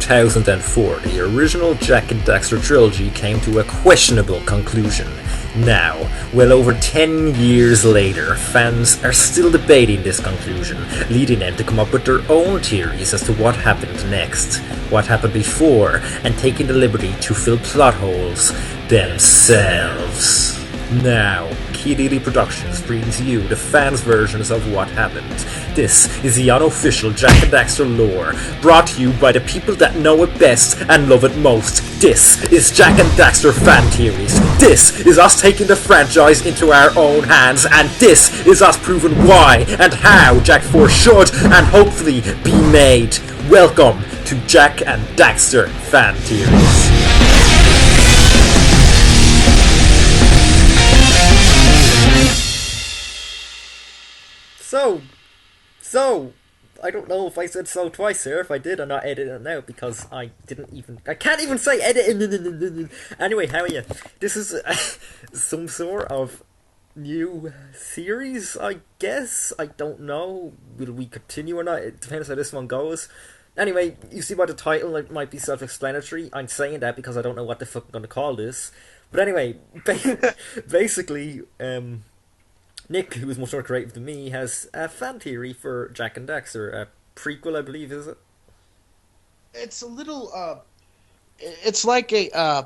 2004, the original Jak and Daxter trilogy came to a questionable conclusion. Now, well over 10 years later, fans are still debating this conclusion, leading them to come up with their own theories as to what happened next, what happened before, and taking the liberty to fill plot holes themselves. Now, KDD Productions brings you the fans' versions of what happened. This is the unofficial Jak and Daxter lore, brought to you by the people that know it best and love it most. This is Jak and Daxter fan theories. This is us taking the franchise into our own hands, and this is us proving why and how Jak 4 should and hopefully be made. Welcome to Jak and Daxter fan theories. So, I don't know if I said so twice here. If I did, I'm not editing it now because I can't even say edit. Anyway, how are you? This is some sort of new series, I guess. I don't know. Will we continue or not? It depends how this one goes. Anyway, you see by the title, it might be self-explanatory. I'm saying that because I don't know what the fuck I'm going to call this. But anyway, basically, Nick, who is much more creative than me, has a fan theory for Jak and Daxter, a prequel, I believe, is it? It's a little, it's like a,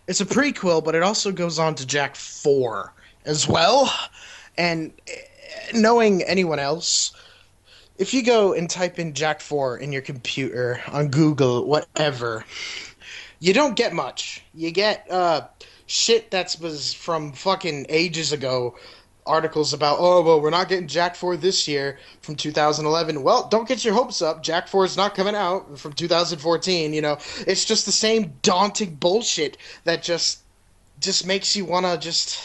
it's a prequel, but it also goes on to Jak 4 as well. And knowing anyone else, if you go and type in Jak 4 in your computer, on Google, whatever, you don't get much. You get, shit that was from fucking ages ago. Articles about, oh, well, we're not getting Jak 4 this year from 2011. Well, don't get your hopes up. Jak 4 is not coming out from 2014, you know. It's just the same daunting bullshit that just makes you want to just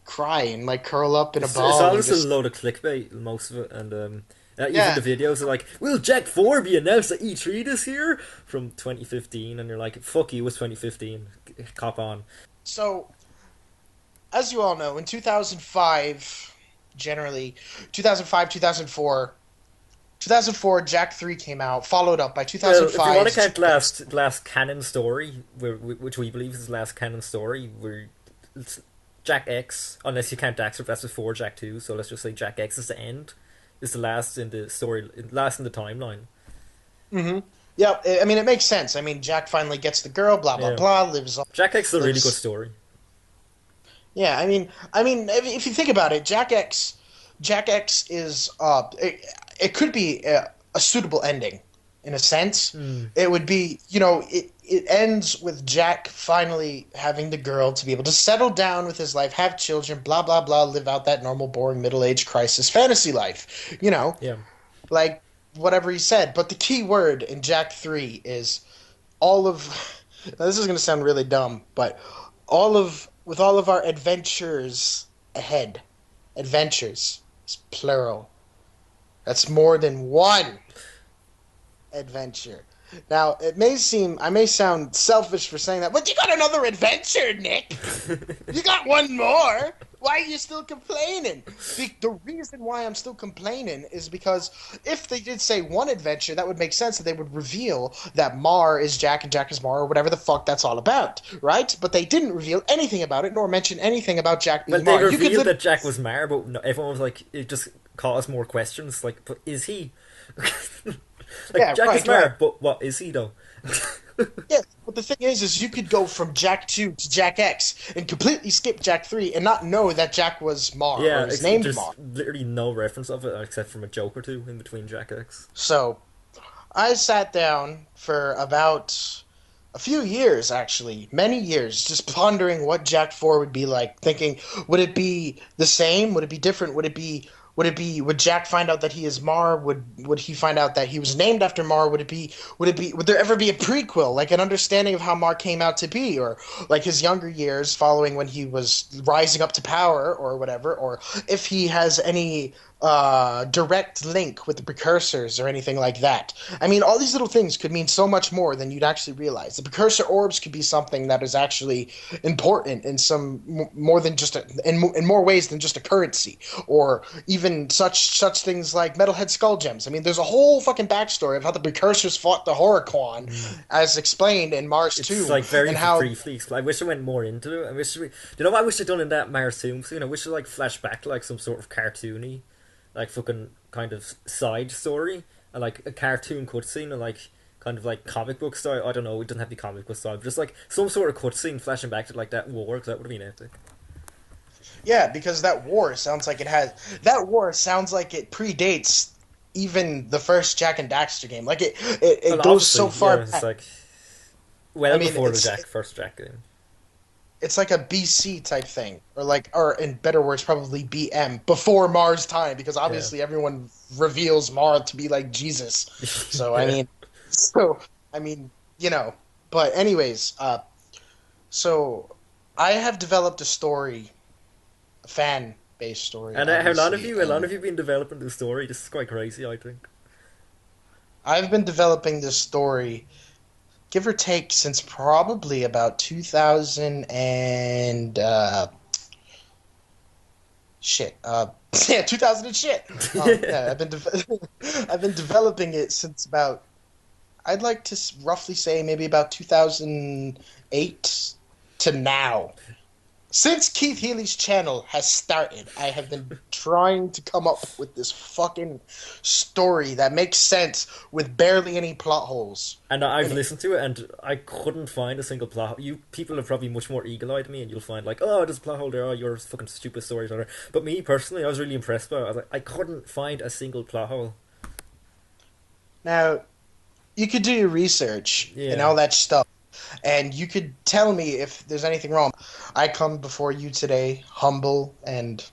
cry and, like, curl up in a ball. It's always a load of clickbait, most of it, and even the videos are like, will Jak 4 be announced at E3 this year? From 2015, and you're like, fuck you, it's 2015. Cop on. So, as you all know, in 2005, generally, 2004, Jak 3 came out, followed up by 2005. Well, if you want to count last canon story, which we believe is the last canon story, it's Jak X, unless you count Daxter, that's before Jak 2, so let's just say Jak X is the end, is the last in the story, last in the timeline. Mm-hmm. Yeah, I mean, it makes sense. I mean, Jak finally gets the girl, blah, blah, blah, lives on. Jak X is a really good story. Yeah, I mean, if you think about it, Jak X is, it could be a suitable ending, in a sense. It would be, you know, it ends with Jak finally having the girl to be able to settle down with his life, have children, blah, blah, blah, live out that normal, boring, middle-age crisis fantasy life, you know? Yeah. Like, whatever he said. But the key word in Jak 3 is all of... Now, this is going to sound really dumb, but with all of our adventures ahead. Adventures is plural. That's more than one adventure. Now, I may sound selfish for saying that, but you got another adventure, Nick! You got one more! Why are you still complaining? The reason why I'm still complaining is because if they did say one adventure, that would make sense that they would reveal that Mar is Jak and Jak is Mar, or whatever the fuck that's all about, right? But they didn't reveal anything about it, nor mention anything about Jak being Mar. But they revealed that Jak was Mar, but no, everyone was like, it just caused more questions, like, but is he? Jak is Mar, but what is he though? Yeah, but the thing is you could go from Jak 2 to Jak X and completely skip Jak 3 and not know that Jak was Mar, or his named Mar. There's literally no reference of it except from a joke or two in between Jak X. So, I sat down for about a few years, actually, many years, just pondering what Jak 4 would be like, thinking, would it be the same? Would it be different? Would Jak find out that he is Mar? Would he find out that he was named after Mar? Would there ever be a prequel, like an understanding of how Mar came out to be, or like his younger years following when he was rising up to power or whatever, or if he has any direct link with the precursors or anything like that. I mean, all these little things could mean so much more than you'd actually realize. The precursor orbs could be something that is actually important in more than just in more ways than just a currency, or even such things like metalhead skull gems. I mean, there's a whole fucking backstory of how the precursors fought the Horicon, as explained in Mars It's 2, like very and how briefly. I wish I went more into it. I wish you know what I wish I'd done in that Mars 2 scene? I wish I like flashed back to like some sort of cartoony, like fucking kind of side story, and like a cartoon cutscene, and like kind of like comic book style. I don't know, it doesn't have to be comic book style, but just like some sort of cutscene flashing back to like that war, because that would have been epic. yeah, because that war sounds like it predates even the first Jak and Daxter game. Like it Well, goes so obviously, far yeah, it's back. like well I mean, before the first Jack game. it's like a BC type thing, or in better words, probably BM, before Mars time, because Yeah. obviously everyone reveals Mars to be like Jesus. So Yeah. so I mean, you know. But anyways, so I have developed a story, a fan based story, And obviously, how long and have you been developing this story? This is quite crazy, I think. I've been developing this story, give or take, since probably about 2000 and shit. Yeah, 2000 and shit. Yeah, I've been developing it since about, I'd like to roughly say maybe about 2008 to now. Since Keith Healy's channel has started, I have been trying to come up with this fucking story that makes sense with barely any plot holes And I've in it. listened to it, and I couldn't find a single plot. You people are probably much more eagle-eyed than me, and you'll find like, oh, there's a plot hole there. Oh, you're a fucking stupid storyteller. But me personally, I was really impressed by it. I was like, I couldn't find a single plot hole. Now, you could do your research and Yeah, all that stuff, and you could tell me if there's anything wrong. I come before you today, humble and,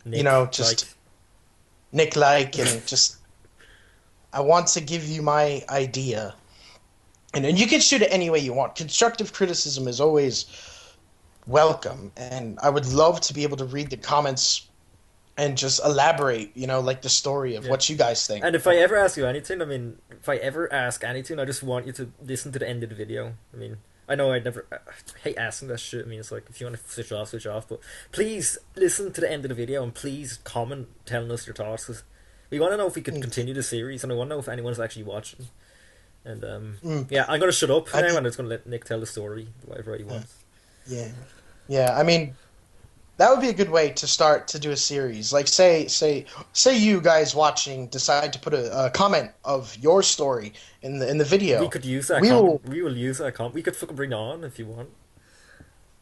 Nick, like, just Nick-like, and just, I want to give you my idea. And you can shoot it any way you want. Constructive criticism is always welcome, and I would love to be able to read the comments and just elaborate, like the story of yeah. what you guys think. And if I ever ask you anything, I mean, if I ever ask anything, I just want you to listen to the end of the video. I mean, I know I hate asking that shit. I mean, it's like, if you want to switch off, switch off. But please listen to the end of the video, and please comment telling us your thoughts, because we want to know if we could continue the series, and I want to know if anyone's actually watching. And yeah, I'm going to shut up now, and I'm just going to let Nick tell the story, whatever he wants. Yeah, yeah. I mean, that would be a good way to start to do a series. Like, say you guys watching decide to put a comment of your story in the We video. could use that We will, comment. We will use that comment. We could fucking bring it on if you want.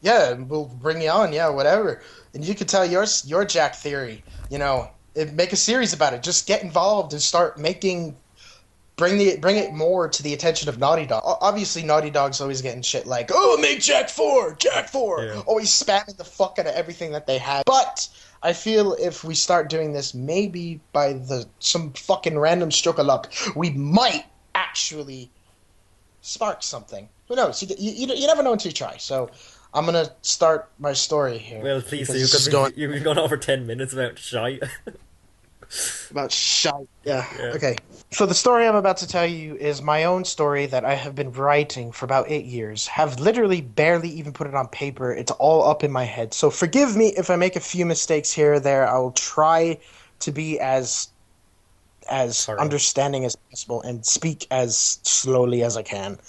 yeah, we'll bring you on, yeah, whatever, and you could tell your Jack theory. Make a series about it. Just get involved and start making. Bring it more to the attention of Naughty Dog. Obviously, Naughty Dog's always getting shit like, "Oh, make Jack 4, Jack 4," Yeah. always spamming the fuck out of everything that they have. But I feel if we start doing this, maybe by some fucking random stroke of luck, we might actually spark something. Who knows? You never know until you try. So I'm gonna start my story here. Well, please do, because this is because you've gone over 10 minutes about shite. about shite. Yeah. Yeah. Okay. So the story I'm about to tell you is my own story that I have been writing for about 8 years. Have literally barely even put it on paper. It's all up in my head. So forgive me if I make a few mistakes here or there. I will try to be as Sorry. understanding as possible and speak as slowly as I can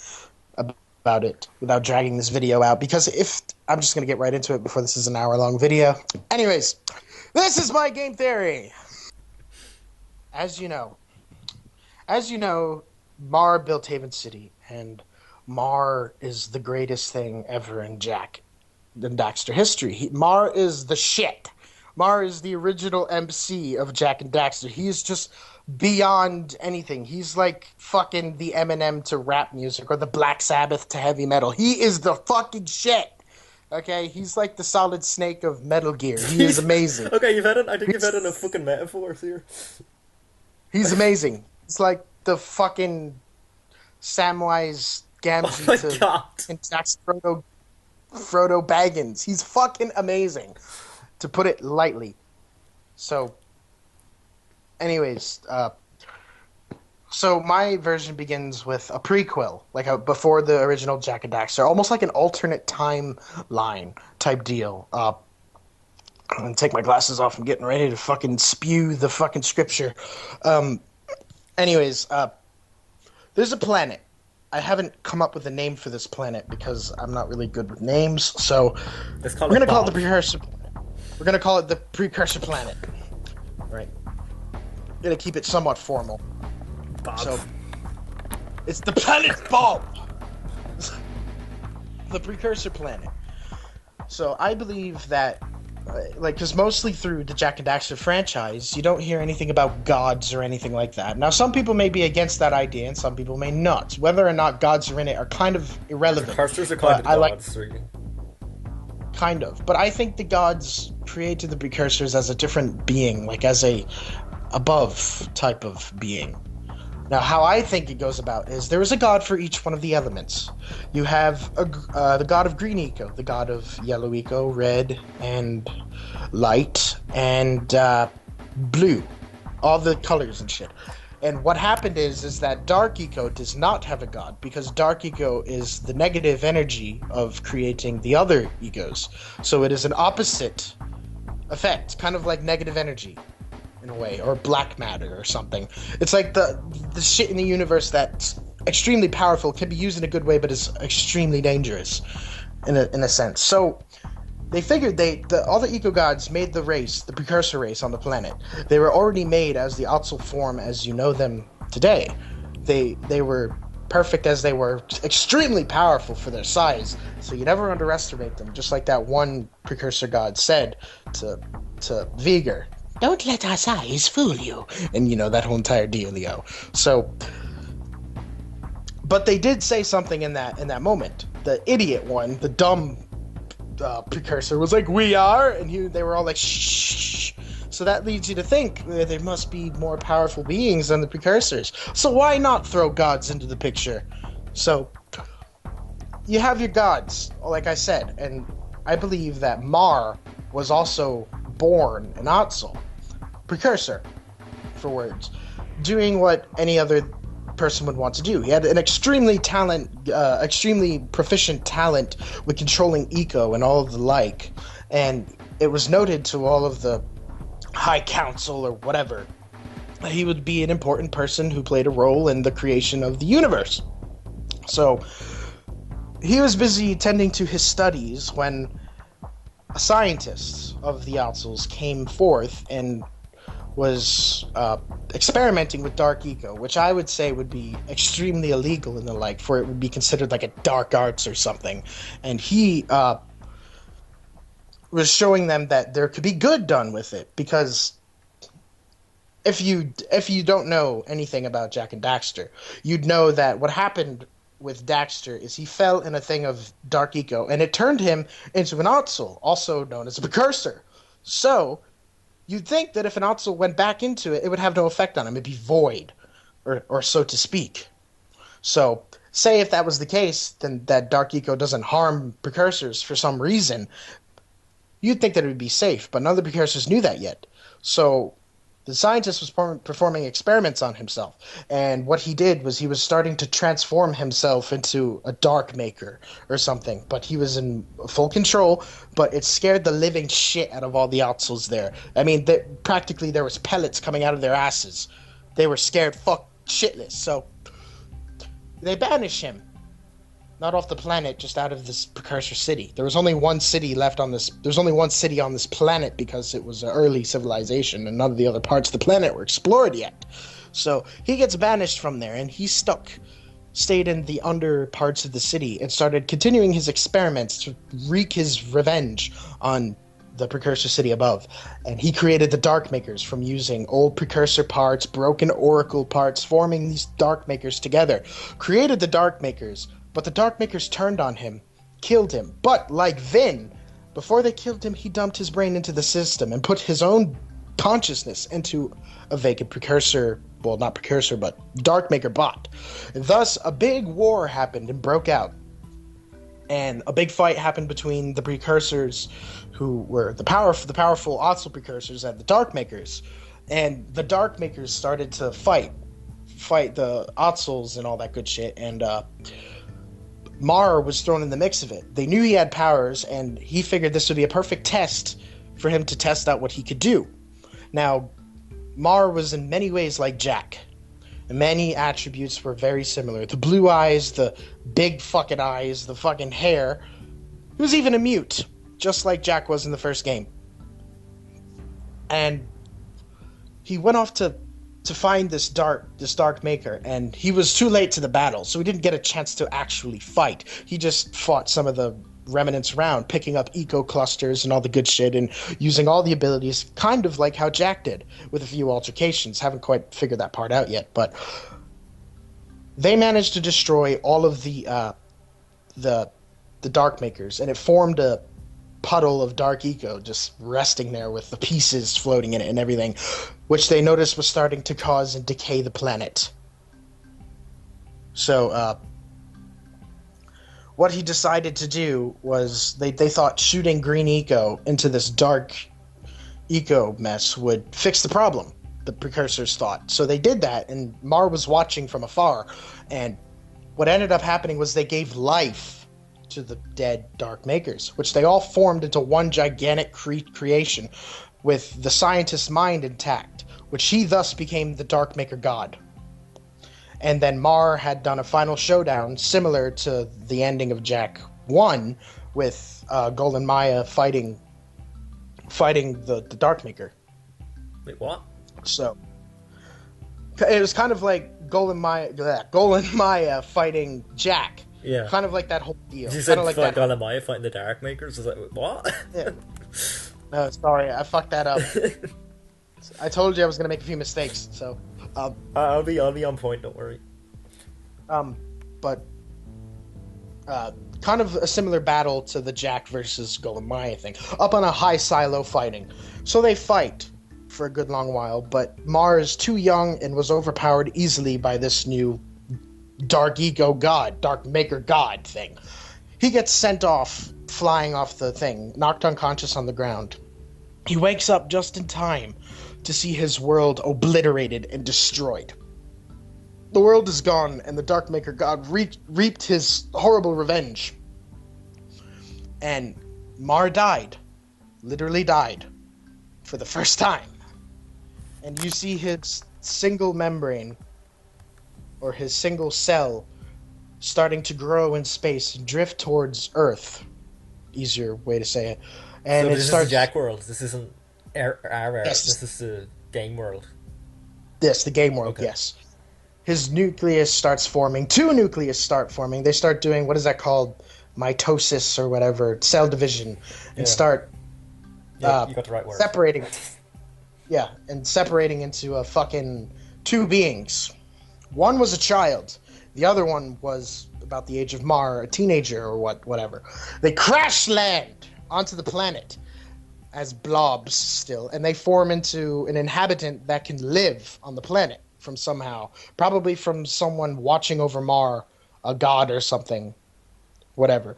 about it without dragging this video out, because if I'm just going to get right into it before this is an hour-long video. Anyways, this is my game theory. As you know, Mar built Haven City, and Mar is the greatest thing ever in Jak and Daxter history. Mar is the shit. Mar is the original MC of Jak and Daxter. He is just beyond anything. He's like fucking the Eminem to rap music, or the Black Sabbath to heavy metal. He is the fucking shit. Okay, he's like the Solid Snake of Metal Gear. He is amazing. Okay, I think you've had enough fucking metaphors here. He's amazing. It's like the fucking Samwise Gamgee Oh my to god. Jack's Frodo Baggins. He's fucking amazing, to put it lightly. So, anyways, so my version begins with a prequel, like before the original Jak and Daxter, almost like an alternate timeline type deal. I'm gonna take my glasses off. I'm getting ready to fucking spew the fucking scripture. Um, anyways, there's a planet. I haven't come up with a name for this planet because I'm not really good with names. So Let's call we're it gonna call it Bob. the precursor. We're gonna call it the precursor planet. Right. Gonna keep it somewhat formal. Bob. So it's the planet Bob, the precursor planet. So I believe that, because mostly through the Jak and Daxter franchise, you don't hear anything about gods or anything like that. Now, some people may be against that idea, and some people may not. Whether or not gods are in it are kind of irrelevant. Precursors are kind of I like gods, really. kind of, but I think the gods created the precursors as a different being, like as a above type of being. Now, how I think it goes about is there is a god for each one of the elements. You have the god of green eco, the god of yellow eco, red, and light, and blue. All the colors and shit. And what happened is that dark eco does not have a god, because dark eco is the negative energy of creating the other ecos. So it is an opposite effect, kind of like negative energy. In a way, or black matter or something. It's like the shit in the universe that's extremely powerful, can be used in a good way, but is extremely dangerous in a sense. So they figured all the eco gods made the race, the precursor race on the planet. They were already made as the Otzel form as you know them today. They were perfect as they were, extremely powerful for their size. So you never underestimate them. Just like that one precursor god said to Viger. Don't let our size fool you. And, that whole entire dealio. So, but they did say something in that moment. The idiot one, the dumb precursor, was like, we are, and they were all like, shh. So that leads you to think there must be more powerful beings than the precursors. So why not throw gods into the picture? So, you have your gods, like I said, and I believe that Mar was also born an Otzel. Precursor, for words, doing what any other person would want to do. He had an extremely proficient talent with controlling eco and all of the like, and it was noted to all of the High Council or whatever that he would be an important person who played a role in the creation of the universe. So he was busy tending to his studies when a scientist of the Otzels came forth and was experimenting with dark eco, which I would say would be extremely illegal and the like, for it would be considered like a dark arts or something. And he was showing them that there could be good done with it, because if you don't know anything about Jak and Daxter, you'd know that what happened with Daxter is he fell in a thing of dark eco, and it turned him into an Otzel, also known as a precursor. So you'd think that if an Otzel went back into it, it would have no effect on him. It'd be void, or so to speak. So, say if that was the case, then that dark eco doesn't harm precursors for some reason, you'd think that it would be safe, but none of the precursors knew that yet. So, the scientist was performing experiments on himself, and what he did was he was starting to transform himself into a dark maker or something, but he was in full control, but it scared the living shit out of all the Otzels there. I mean, practically there was pellets coming out of their asses. They were scared shitless, so they banished him. Not off the planet, just out of this precursor city. There was only one city left on this. There's only one city on this planet because it was an early civilization, and none of the other parts of the planet were explored yet. So he gets banished from there, and he stayed in the under parts of the city, and started continuing his experiments to wreak his revenge on the precursor city above. And he created the Dark Makers from using old precursor parts, broken oracle parts, forming these Dark Makers together. Created the Dark Makers. But the Dark Makers turned on him, killed him. But, like Vin, before they killed him, he dumped his brain into the system and put his own consciousness into a vacant precursor, well, not precursor, but Dark Maker bot. And thus, a big war happened and broke out. And a big fight happened between the precursors, who were the powerful Otzel precursors, and the Dark Makers. and the Dark Makers started to fight the Otzels and all that good shit, and Mar was thrown in the mix of it. They knew he had powers, and he figured this would be a perfect test for him to test out what he could do. Now, Mar was in many ways like Jak. Many attributes were very similar. The blue eyes, the big fucking eyes, the fucking hair. He was even a mute, just like Jak was in the first game. And he went off to find this dark maker, and he was too late to the battle, so he didn't get a chance to actually fight. He just fought some of the remnants around, picking up eco clusters and all the good shit, and using all the abilities, kind of like how Jak did, with a few altercations. Haven't quite figured that part out yet, but they managed to destroy all of the dark makers, and it formed a puddle of dark eco just resting there with the pieces floating in it and everything, which they noticed was starting to cause and decay the planet. So what he decided to do was they thought shooting green eco into this dark eco mess would fix the problem, the precursors thought. So they did that, and Mar was watching from afar, and what ended up happening was they gave life to the dead Dark Makers, which they all formed into one gigantic creation with the scientist's mind intact, which he thus became the Dark Maker God. And then Mar had done a final showdown similar to the ending of Jak 1 with Golden Maya fighting the Dark Maker. Wait, what? So it was kind of like Golden Maya fighting Jak. Yeah. Kind of like that whole deal. You said like Golden Maya fighting the Dark Makers? I was like, what? Yeah. No, sorry, I fucked that up. I told you I was gonna make a few mistakes, so I'll be on point, don't worry. But kind of a similar battle to the Jak versus Golden Maya thing. Up on a high silo fighting. So they fight for a good long while, but Mar is too young and was overpowered easily by this new Dark Eco God, Dark Maker God thing. He gets sent off, flying off the thing, knocked unconscious on the ground. He wakes up just in time to see his world obliterated and destroyed. The world is gone, and the Dark Maker God reaped his horrible revenge. And Mar died. Literally died. For the first time. And you see his single membrane, or his single cell, starting to grow in space and drift towards Earth. Easier way to say it. And so it this starts. is the Jak world. This isn't our Earth. Yes. This is the game world. Yes, the game world. Okay. Yes. His nucleus starts forming. Two nucleus start forming. They start doing, what is that called? Mitosis or whatever, cell division, and start. Yeah, you got the right word. Separating. Yeah, and separating into a fucking two beings. One was a child. The other one was about the age of Mar, a teenager or whatever. They crash land onto the planet as blobs still, and they form into an inhabitant that can live on the planet from somehow. Probably from someone watching over Mar, a god or something. Whatever.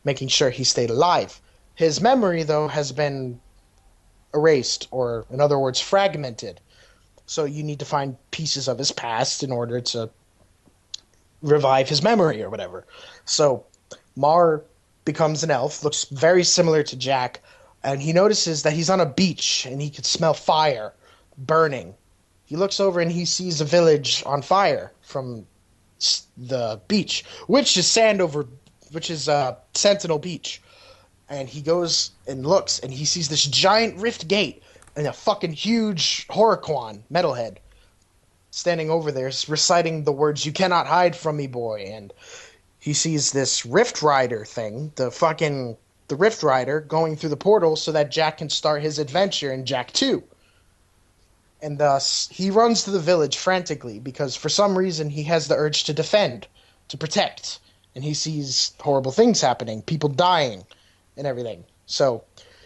Making sure he stayed alive. His memory, though, has been erased, or in other words, fragmented. So you need to find pieces of his past in order to revive his memory or whatever. So Mar becomes an elf, looks very similar to Jak, and he notices that he's on a beach and he can smell fire burning. He looks over and he sees a village on fire from the beach, which is Sentinel Beach. And he goes and looks, and he sees this giant rift gate and a fucking huge Horoquan, metalhead, standing over there reciting the words, "You cannot hide from me, boy." And he sees this Rift Rider thing, the Rift Rider going through the portal so that Jak can start his adventure in Jak 2. And thus, he runs to the village frantically because for some reason he has the urge to defend, to protect. And he sees horrible things happening, people dying and everything. So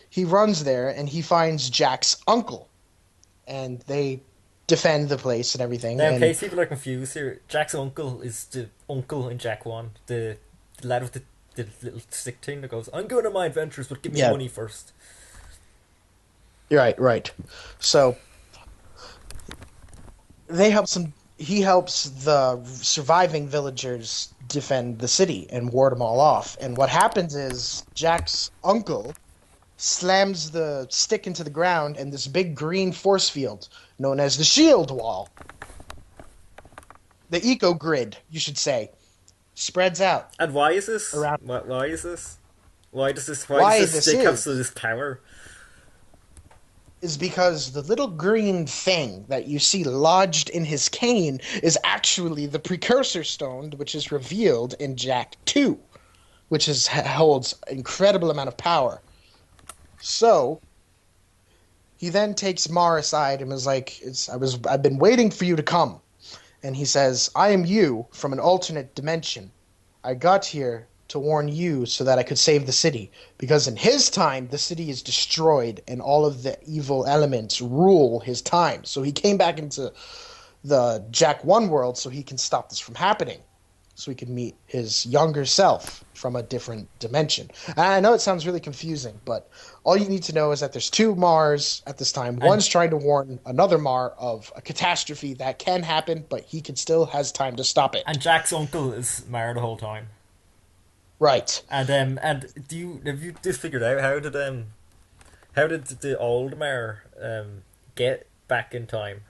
he runs there and he finds Jak's uncle. And they defend the place and everything. Now, in case people are confused here, Jak's uncle is the uncle in Jak 1. The lad with the little stick thing that goes, "I'm going on my adventures, but give me money first." Right. So they help some. He helps the surviving villagers defend the city and ward them all off. And what happens is Jack's uncle slams the stick into the ground, and this big green force field, known as the shield wall, the eco grid, you should say, spreads out And why is this? around. Why is this? Why does this? Why does Why this this stick have so is this power? is because the little green thing that you see lodged in his cane is actually the precursor stone, which is revealed in Jack 2, which holds incredible amount of power. So he then takes Mar aside and was like, I've been waiting for you to come. And he says, I am you from an alternate dimension. I got here to warn you so that I could save the city. Because in his time, the city is destroyed and all of the evil elements rule his time. So he came back into the Jack 1 world so he can stop this from happening. So he can meet his younger self from a different dimension. And I know it sounds really confusing, but all you need to know is that there's two Mars at this time. And One's trying to warn another Mar of a catastrophe that can happen, but he can still has time to stop it. and Jack's uncle is Mar the whole time. Right. And do you have you just figured out how did the old Mar get back in time?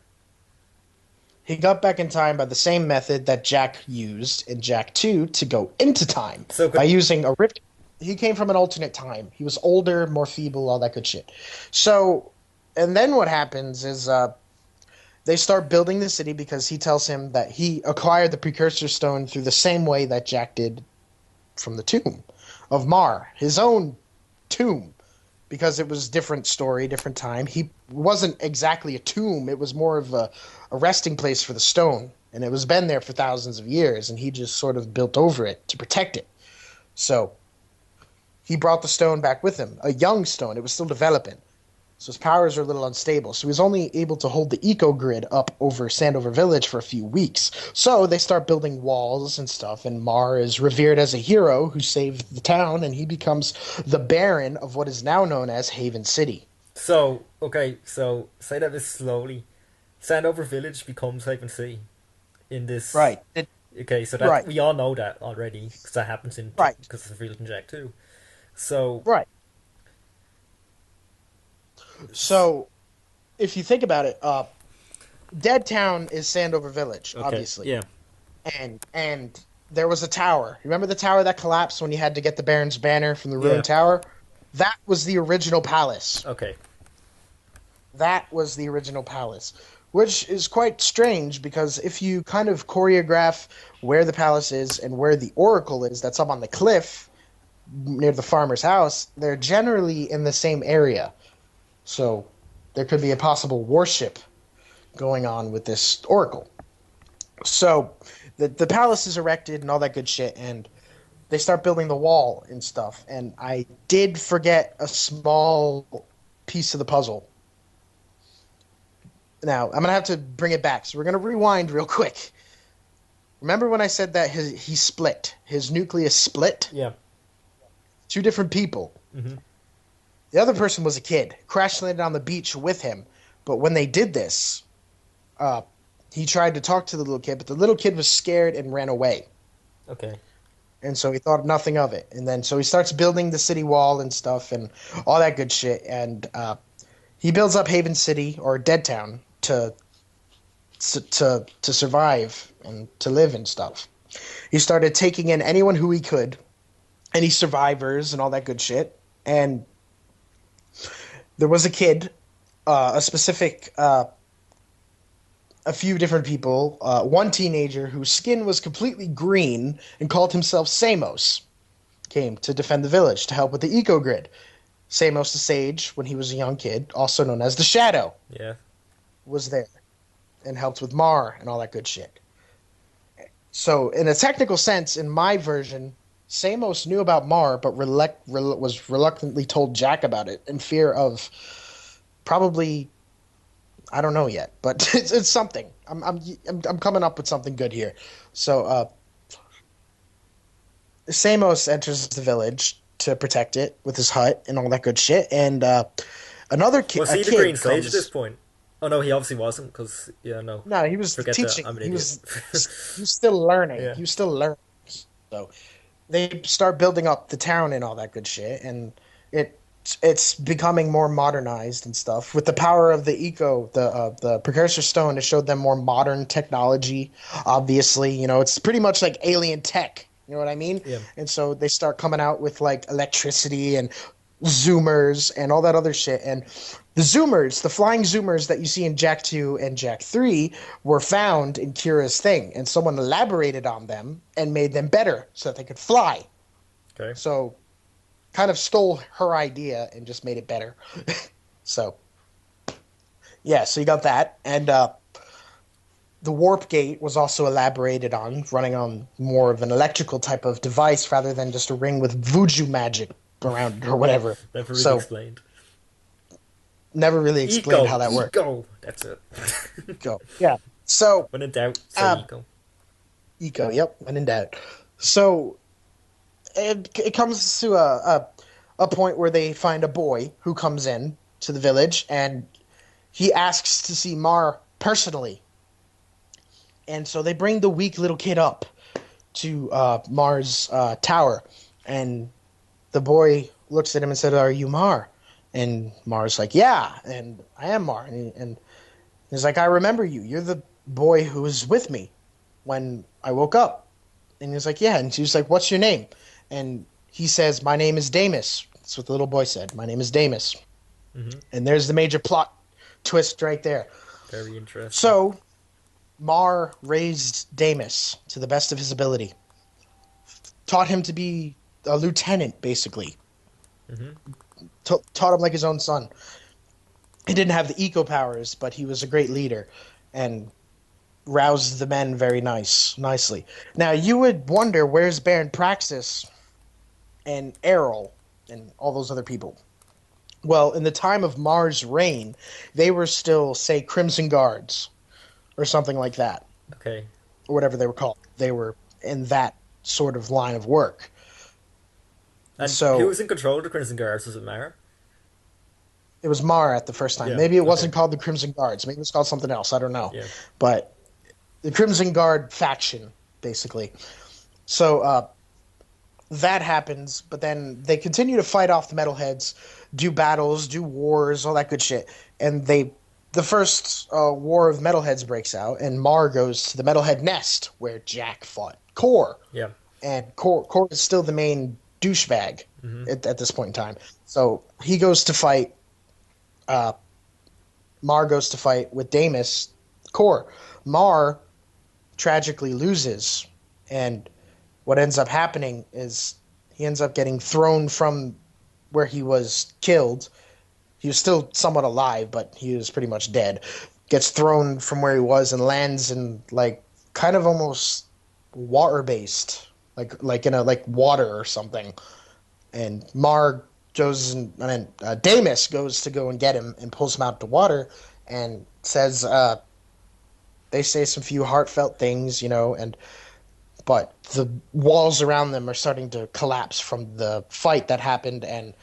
He got back in time by the same method that Jack used in Jack 2 to go into time So by could, using a rift. He came from an alternate time. He was older, more feeble, all that good shit. So, and then what happens is they start building the city because he tells him that he acquired the precursor stone through the same way that Jack did from the tomb of Mar, his own tomb, because it was different story, different time. He wasn't exactly a tomb; it was more of a resting place for the stone, and it was been there for thousands of years, and he just sort of built over it to protect it. So he brought the stone back with him, a young stone. It was still developing. So his powers are a little unstable. So he was only able to hold the eco grid up over Sandover Village for a few weeks. So they start building walls and stuff, and Mar is revered as a hero who saved the town, and he becomes the Baron of what is now known as Haven City. so okay, so say that this slowly. Sandover Village becomes Haven City in this. Right. Okay, so that Right. we all know that already because that happens in Right. because it's revealed in Jack too. So Right. So if you think about it, Dead Town is Sandover Village, okay, obviously. yeah, And there was a tower. Remember the tower that collapsed when you had to get the Baron's banner from the yeah, ruined tower? That was the original palace. okay, That was the original palace, which is quite strange because if you kind of choreograph where the palace is and where the oracle is, that's up on the cliff near the farmer's house, they're generally in the same area. So there could be a possible warship going on with this oracle. So the palace is erected and all that good shit, and they start building the wall and stuff. And I did forget a small piece of the puzzle. Now, I'm going to have to bring it back. So we're going to rewind real quick. Remember when I said that he split? His nucleus split? yeah, Two different people. hmm The other person was a kid, crash landed on the beach with him. But when they did this, uh, he tried to talk to the little kid, but the little kid was scared and ran away. okay, And so he thought nothing of it. And then so he starts building the city wall and stuff and all that good shit. And he builds up Haven City or Dead Town to survive and to live and stuff. He started taking in anyone who he could, any survivors and all that good shit. And there was a kid, a specific, a few different people, one teenager whose skin was completely green and called himself Samos, came to defend the village to help with the eco grid. Samos the Sage, when he was a young kid, also known as the Shadow, yeah. was there and helped with Mar and all that good shit. So, in a technical sense, in my version, Samos knew about Mar, but was reluctantly told Jack about it in fear of probably, I don't know yet, but it's something. I'm coming up with something good here. So, Samos enters the village to protect it with his hut and all that good shit, and another Was a he the kid Green Sage at comes. this point? Oh no, he obviously wasn't, because yeah, no, No, he was forget that. teaching. I'm an He idiot. was he was still learning. Yeah. He was still learning. So they start building up the town and all that good shit, and it it's becoming more modernized and stuff with the power of the the precursor stone. It showed them more modern technology. Obviously, it's pretty much like alien tech. You know what I mean? Yeah. And so they start coming out with like electricity and zoomers and all that other shit. And the zoomers, the flying zoomers that you see in Jack 2 and Jack 3 were found in Kira's thing, and someone elaborated on them and made them better so that they could fly. Okay. So kind of stole her idea and just made it better. So yeah, so you got that. And the warp gate was also elaborated on, running on more of an electrical type of device rather than just a ring with voodoo magic around it or whatever. Never really So explained. never really explained how Eco, that worked. eco. That's it. Go. Yeah. So When in doubt, say uh, eco. eco. Yep. When in doubt. So it comes to a point where they find a boy who comes in to the village, and he asks to see Mar personally. And so they bring the weak little kid up to Mar's tower, and the boy looks at him and said, "Are you Mar?" And Mar's like, "Yeah, and I am Mar." And he's like, "I remember you. You're the boy who was with me when I woke up." And he's like, "Yeah." And she's like, "What's your name?" And he says, "My name is Damus." That's what the little boy said. "My name is Damus." Hmm. And there's the major plot twist right there. Very interesting. So Mar raised Damus to the best of his ability, taught him to be a lieutenant, basically. Hmm. Taught him like his own son. He didn't have the eco powers, but he was a great leader and roused the men very nicely. Now you would wonder, where's Baron Praxis and Errol and all those other people? Well, in the time of Mar's reign, they were still, say, Crimson Guards or something like that, Okay. or whatever they were called. They were in that sort of line of work. And And who so was in control of the Crimson Guards? Was it Mara? it was Mar at the first time. Yeah. Maybe it Okay. wasn't called the Crimson Guards. Maybe it was called something else. I don't know. Yeah. But the Crimson Guard faction, basically. So that happens, but then they continue to fight off the metalheads, do battles, do wars, all that good shit. And the first war of metalheads breaks out, and Mar goes to the metalhead nest where Jack fought Core, Yeah. and Core is still the main douchebag Hmm. at this point in time. So he goes to fight. Uh, Mar goes to fight with Damus Core. Mar tragically loses, and what ends up happening is he ends up getting thrown from where he was killed. He was still somewhat alive, but he was pretty much dead. Gets thrown from where he was and lands in like kind of almost water based, like in a like water or something. And Mar goes and then Damus goes to go and get him and pulls him out of the water and says they say some few heartfelt things, and but the walls around them are starting to collapse from the fight that happened, and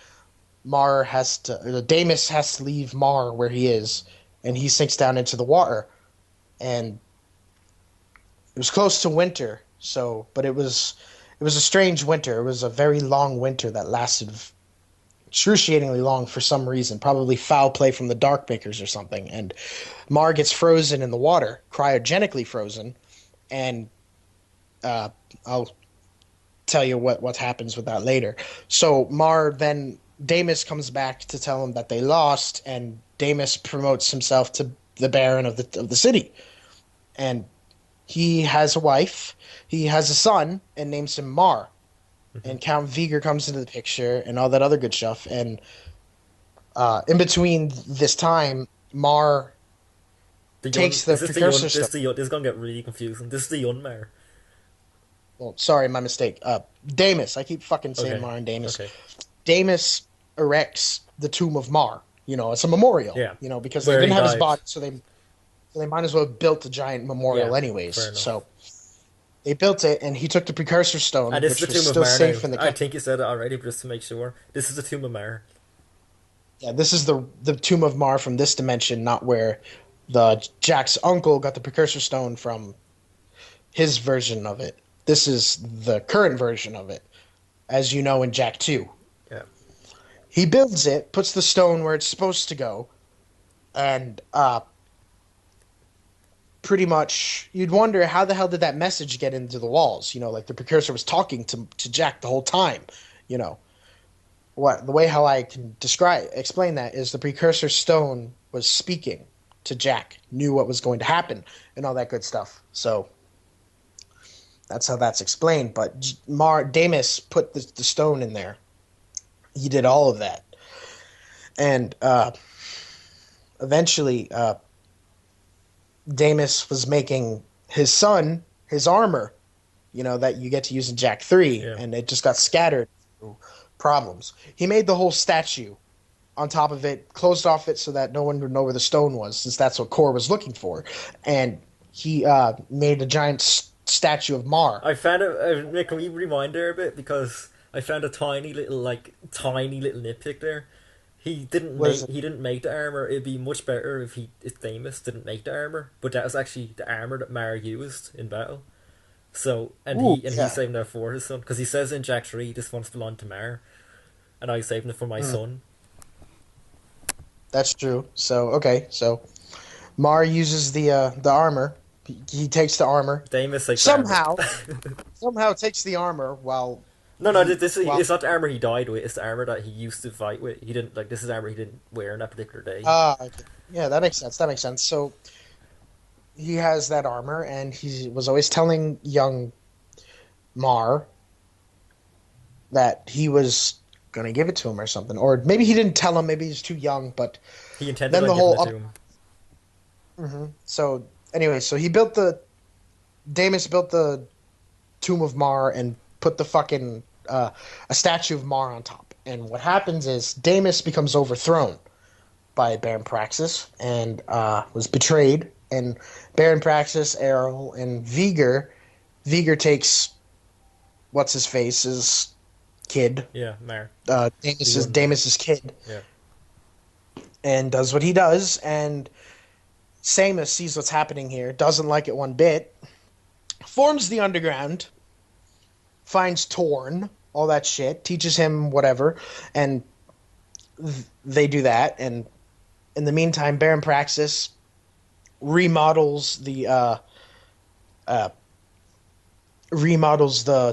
Damus has to leave Mar where he is, and he sinks down into the water. And it was close to winter, but it was a strange winter. It was a very long winter that lasted excruciatingly long for some reason, probably foul play from the Dark Makers or something. And Mar gets frozen in the water, cryogenically frozen, and I'll tell you what happens with that later. So Damus comes back to tell him that they lost, and Damus promotes himself to the Baron of the city. And he has a wife, he has a son, and names him Mar. Hmm. And Count Viger comes into the picture, and all that other good stuff. And in between this time, Mar The Yun. takes the Is this the Yun? precursor This stuff. the Yun. This is gonna get really confusing. This is the Yunmar. Well, sorry, my mistake. Damus. I keep fucking saying Okay. Mar and Damus. Okay. Damus erects the tomb of Mar. It's a memorial. Yeah. Because they Where didn't he have his died. body, so they might as well have built a giant memorial Yeah. anyways. Fair enough. So they built it, and he took the precursor stone, And this is which the was Tomb of still Mar safe now. in the I think you said it already, but just to make sure. This is the Tomb of Mar. Yeah, this is the tomb of Mar from this dimension, not where The Jack's uncle got the precursor stone from his version of it. This is the current version of it, as you know in Jak 2. Yeah. He builds it, puts the stone where it's supposed to go, and pretty much you'd wonder how the hell did that message get into the walls? Like the precursor was talking to Jak the whole time. You know what? The way how I can explain that is the precursor stone was speaking to Jak, knew what was going to happen, and all that good stuff. So that's how that's explained. But Damus put the stone in there. He did all of that, and eventually, Damus was making his son his armor. That you get to use in Jak 3, Yeah. and it just got scattered through problems. He made the whole statue on top of it, closed off it so that no one would know where the stone was, since that's what Kor was looking for. And he made a giant statue of Mar. I found it. Nick, can we rewind there a bit, because I found a tiny little nitpick there. He didn't make the armor. It'd be much better if Damus didn't make the armor, but that was actually the armor that Mar used in battle. So he saved it for his son, because he says in Jak 3 this once belonged to Mar, and I saved it for my son. That's true. So Mar uses the armor. He takes the armor. Damus takes somehow the somehow takes the armor while. It's not the armor he died with. It's the armor that he used to fight with. He didn't this is armor he didn't wear on that particular day. Yeah, that makes sense. So he has that armor, and he was always telling young Mar that he was going to give it to him or something. Or maybe he didn't tell him, maybe he's too young, but he intended on giving it to him. Mm-hmm. So anyway, Damus built the Tomb of Mar and put the fucking a statue of Mar on top. And what happens is Damus becomes overthrown by Baron Praxis and was betrayed. And Baron Praxis, Errol, and Viger takes what's his face's kid. Yeah, Mar. Damus's kid. Yeah. And does what he does, and Samus sees what's happening here, doesn't like it one bit, forms the Underground, finds Torn, all that shit, teaches him whatever, and they do that. And in the meantime, Baron Praxis remodels the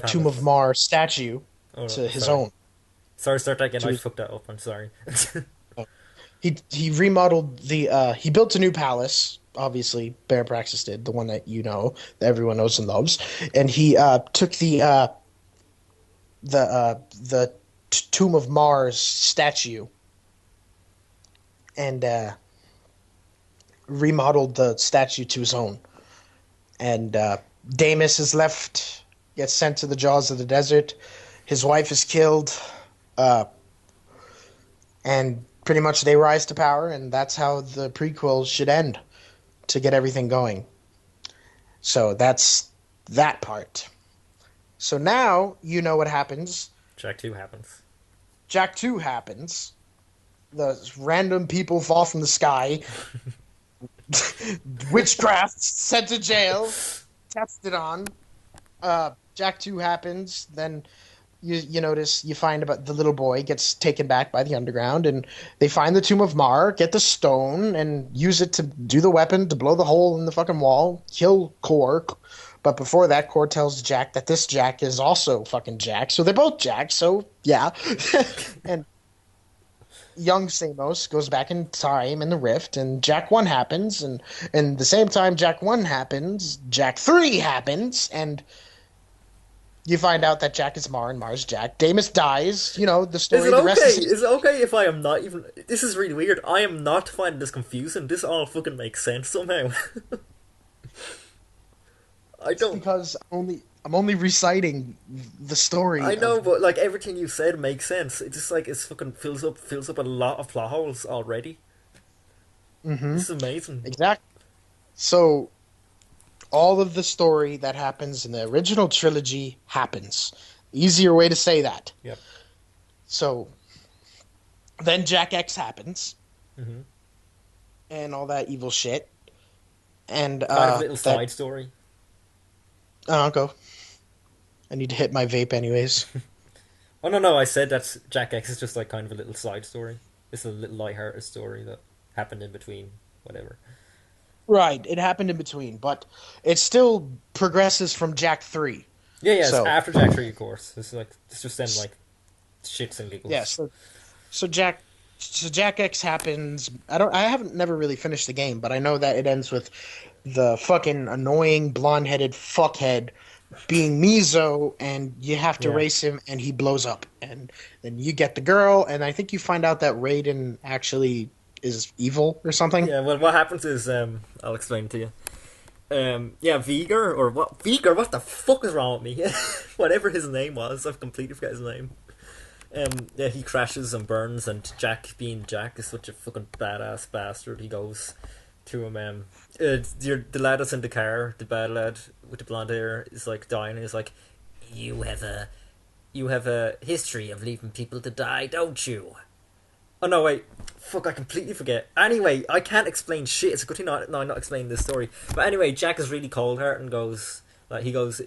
Tomb of Mar statue to his own. Sorry, start that again. I fucked that up. I'm sorry. He remodeled he built a new palace. Obviously, Baron Praxis did, the one that that everyone knows and loves, and he took the Tomb of Mars statue and remodeled the statue to his own. And Damus is left, gets sent to the jaws of the desert. His wife is killed, and pretty much they rise to power, and that's how the prequel should end, to get everything going. So that's that part. So now you know what happens. Jak 2 happens. Jak 2 happens. The random people fall from the sky. Witchcraft, sent to jail, tested on. Jak 2 happens. Then you notice, you find about the little boy gets taken back by the Underground, and they find the Tomb of Mar, get the stone, and use it to do the weapon to blow the hole in the fucking wall, kill Kor. But before that, Kor tells Jak that this Jak is also fucking Jak. So they're both Jak, so yeah. And young Samos goes back in time in the rift, and Jak 1 happens, and the same time Jak 1 happens, Jak 3 happens, and you find out that Jak is Mar and Mar's Jak. Damus dies, the story. Is it okay if I am not even... This is really weird. I am not finding this confusing. This all fucking makes sense somehow. I don't... Because I'm only reciting the story. I know, but like everything you said makes sense. It just it's fucking fills up a lot of plot holes already. Mm-hmm. This is amazing. Exactly. So all of the story that happens in the original trilogy happens. Easier way to say that. Yep. So then Jak X happens. Mm-hmm. And all that evil shit. and Kind of a little that. side story. Oh, I'll go. I need to hit my vape anyways. Oh no, I said that Jack X is just like kind of a little side story. It's a little light-hearted story that happened in between, whatever. Right, it happened in between, but it still progresses from Jack 3. Yeah, it's So, after Jack 3, of course. It's just them like shits and yeah, giggles. so Jack X happens. I haven't never really finished the game, but I know that it ends with the fucking annoying blonde-headed fuckhead being Mizo, and you have to Yeah, race him, and he blows up, and then you get the girl, and I think you find out that Raiden actually is evil or something. yeah. Well, what happens is I'll explain to you. Yeah, Viger or what? Viger, what the fuck is wrong with me? Whatever his name was, I've completely forgot his name. Yeah, he crashes and burns, and Jack, being Jack, is such a fucking badass bastard. He goes to him. The lad that's in the car, the bad lad with the blonde hair, is like dying. And he's like, "You have a, you have a history of leaving people to die, don't you?" Oh no, wait, fuck! I completely forget. Anyway, I can't explain shit. It's a good thing I'm not explaining this story. But anyway, Jack is really cold hearted and goes like he goes.